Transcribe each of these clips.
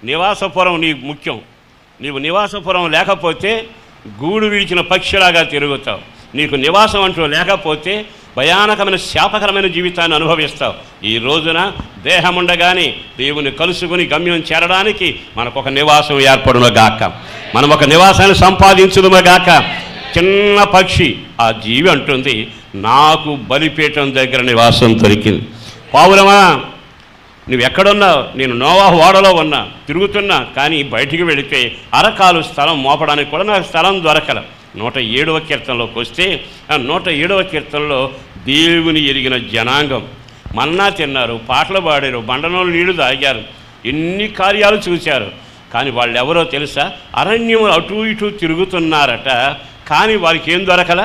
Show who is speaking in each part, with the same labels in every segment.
Speaker 1: నివాసపురం నీకు ముఖ్యం. నీవు నివాసపురం లేకపోతే గూడు విడిచిన పక్షిలాగా తిరుగుతావు. నీకు నివాసం అంటూ లేకపోతే భయానకమైన శాపకరమైన జీవితాన్ని అనుభవిస్తావు. ఈ రోజున దేహం ఉండగానే దేవుని కలుసుకుని గమ్యం చేరడానికి మనకొక నివాసం ఏర్పడునుగాక. మనం ఒక నివాసాన్ని సంపాదించుదుముగాక. చిన్న పక్షి ఆ జీవి అంటుంది, నాకు బలిపీఠం దగ్గర నివాసం దొరికింది. పావురమా, నువ్వు ఎక్కడున్నావు? నేను నోవాహు ఓడలో ఉన్నా, తిరుగుతున్నా, కానీ బయటికి వెళితే అరకాలు స్థలం మోపడానికి కూడా నాకు స్థలం దొరకల. 107వ కీర్తనలోకి వస్తే ఆ 107వ కీర్తనలో దేవుని ఎరిగిన జనాంగం మన్నా తిన్నారు, పాటలు పాడారు, బండనోళ్ళు నీళ్లు తాగారు, ఎన్ని కార్యాలు చూశారు. కానీ వాళ్ళు ఎవరో తెలుసా? అరణ్యం అటు ఇటు తిరుగుతున్నారట, కానీ వారికి ఏం దొరకల?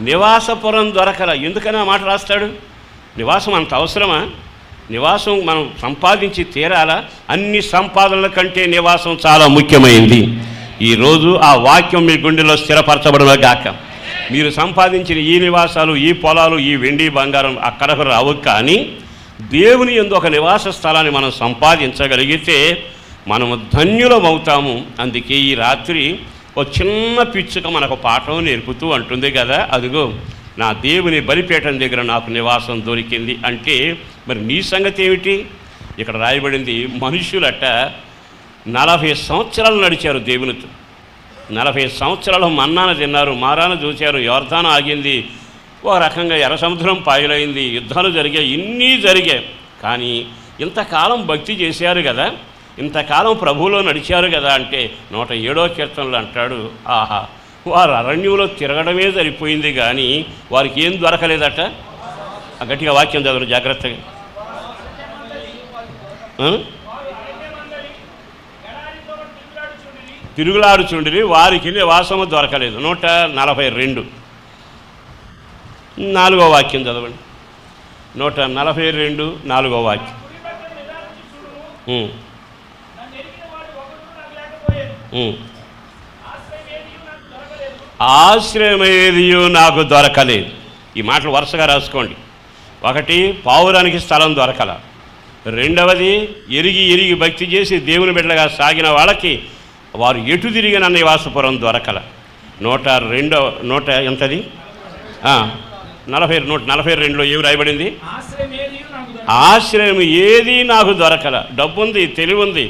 Speaker 1: నివాసపురం దొరకల. ఎందుకని ఆ మాట రాస్తాడు? నివాసం అంత అవసరమా? నివాసం మనం సంపాదించి తీరాలా? అన్ని సంపాదనల కంటే నివాసం చాలా ముఖ్యమైంది. ఈరోజు ఆ వాక్యం మీ గుండెలో స్థిరపరచబడునుగాక. మీరు సంపాదించిన ఈ నివాసాలు, ఈ పొలాలు, ఈ వెండి బంగారం అక్కడకు రావు, కానీ దేవుని యందు ఒక నివాస స్థలాన్ని మనం సంపాదించగలిగితే మనము ధన్యులమవుతాము. అందుకే ఈ రాత్రి ఒక చిన్న పిచ్చుక మనకు పాఠం నేర్పుతూ అంటుంది కదా, అదిగో నా దేవుని బలిపీఠం దగ్గర నాకు నివాసం దొరికింది అంటే మరి నీ సంగతి ఏమిటి? ఇక్కడ రాయబడింది, మనుషులట 40 సంవత్సరాలు నడిచారు దేవునితో. 40 సంవత్సరాలు మన్నాను తిన్నారు, మారాను చూశారు, యోర్దాను ఆగింది, ఓ రకంగా ఎర్ర సముద్రం పాయలైంది, యుద్ధాలు జరిగాయి, ఇన్ని జరిగాయి. కానీ ఇంతకాలం భక్తి చేశారు కదా, ఇంతకాలం ప్రభువులో నడిచారు కదా అంటే 107వ కీర్తనలో అంటాడు, ఆహా, వారు అరణ్యంలో తిరగడమే సరిపోయింది కానీ వారికి ఏం దొరకలేదట. గట్టిగా వాక్యం చదువు జాగ్రత్తగా. తిరుగులాడుచుండిరి, వారికి నివాసము దొరకలేదు. 142 4వ వాక్యం చదవండి. 142 4వ వాక్యం. ఆశ్రయమేదియు నాకు దొరకలేదు. ఈ మాటలు వరుసగా రాసుకోండి. 1 పావురానికి స్థలం దొరకల. 2వది ఎరిగి భక్తి చేసి దేవుని బిడ్డగా సాగిన వాళ్ళకి వారు ఎటు తిరిగిన నివాసపురం దొరకల. 102 ఎంతది 142లో ఏమి రాయబడింది? ఆశ్రయం ఏది నాకు దొరకల. డబ్బుంది, తెలివి ఉంది,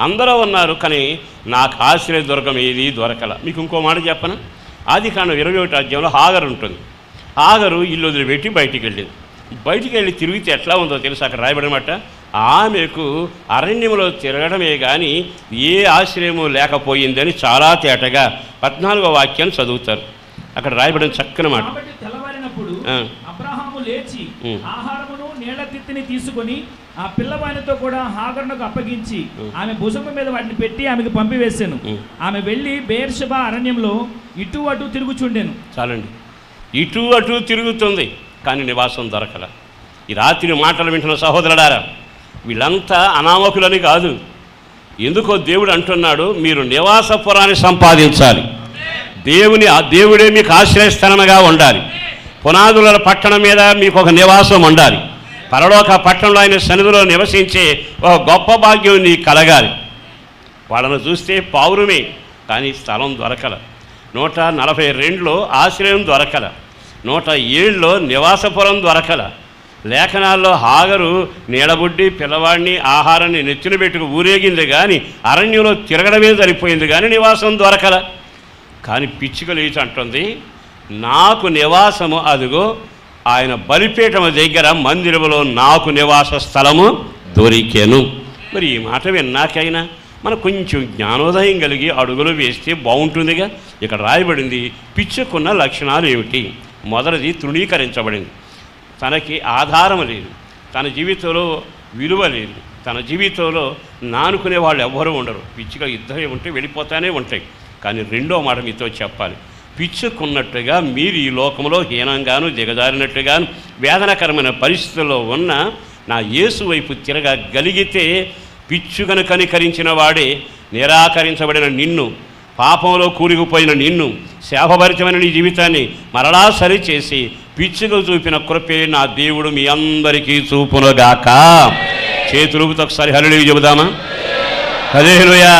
Speaker 1: అందరూ ఉన్నారు, కానీ నాకు ఆశ్రయదుర్గం ఏది దొరకల. మీకు ఇంకో మాట చెప్పను. ఆదికాండం 21వ అధ్యాయంలో హాగరు ఉంటుంది. హాగరు ఇల్లు వదిలిపెట్టి బయటికి వెళ్ళింది. బయటికి వెళ్ళి తిరిగితే ఎట్లా ఉందో తెలుసు? అక్కడ రాయబడినమాట, ఆమెకు అరణ్యంలో తిరగడమే కానీ ఏ ఆశ్రయము లేకపోయిందని చాలా తేటగా 14వ వాక్యాన్ని చదువుతారు. అక్కడ రాయబడిన చక్కని మాట.
Speaker 2: అబ్రహాము లేచి ఆహారమును నీళ్ల తిత్తిని తీసుకొని ఆ పిల్లవానితో కూడా హాగరునకు అప్పగించి ఆమె భుజము మీద వాటిని పెట్టి ఆమెకు పంపివేశాను. ఆమె వెళ్ళి బెయేర్షెబా అరణ్యంలో ఇటు అటు తిరుగుచుండెను.
Speaker 1: చాలండి, ఇటు అటు తిరుగుతుంది కానీ నివాసం దొరకల. ఈ రాత్రి మాటలు వింటున్న సహోదరులారా, వీళ్ళంతా అనామకులని కాదు. ఎందుకో దేవుడు అంటున్నాడు, మీరు నివాసపురాన్ని సంపాదించాలి. దేవుడే మీకు ఆశ్రయస్థానముగా ఉండాలి. పునాదుల పట్టణం మీద మీకు ఒక నివాసం ఉండాలి. పరలోక పట్టణంలో ఆయన సన్నిధిలో నివసించే ఒక గొప్ప భాగ్యం నీకు కలగాలి. వాళ్ళను చూస్తే పావురమే, కానీ స్థలం దొరకల. 142లో ఆశ్రయం దొరకల. 107లో నివాసపురం దొరకల. లేఖనాల్లో హాగరు నీడబుడ్డి పిల్లవాడిని ఆహారాన్ని నెత్తిన పెట్టుకు ఊరేగింది కానీ అరణ్యంలో తిరగడమే సరిపోయింది కానీ నివాసం దొరకల. కానీ పిచ్చుక లేచి అంటుంది, నాకు నివాసము అదిగో ఆయన బలిపీఠము దగ్గర మందిరములో నాకు నివాస స్థలము దొరికెను. మరి ఈ మాట విన్నాకైనా మనకు కొంచెం జ్ఞానోదయం కలిగి అడుగులు వేస్తే బాగుంటుందిగా. ఇక్కడ రాయబడింది పిచ్చుకున్న లక్షణాలు ఏమిటి? మొదటిది తృణీకరించబడింది. తనకి ఆధారం లేదు, తన జీవితంలో విలువ లేదు, తన జీవితంలో నానుకునే వాళ్ళు ఎవ్వరూ ఉండరు. పిచ్చిగా ఇద్దరే ఉంటే వెళ్ళిపోతానే ఉంటాయి. కానీ రెండో మాట మీతో చెప్పాలి, పిచ్చుకున్నట్టుగా మీరు ఈ లోకంలో హీనంగాను దిగజారినట్టుగాను వేదనకరమైన పరిస్థితుల్లో ఉన్న నా యేసు వైపు తిరగగలిగితే పిచ్చుకను కనికరించిన వాడే నిరాకరించబడిన నిన్ను, పాపంలో కూరుకుపోయిన నిన్ను, శాపభరితమైన నీ జీవితాన్ని మరలా సరిచేసి పిచ్చుకు చూపిన కృపే నా దేవుడు మీ అందరికీ చూపునుగాక. చేతులుపుతో ఒకసారి హల్లెలూయా చెబుదామా? హల్లెలూయా.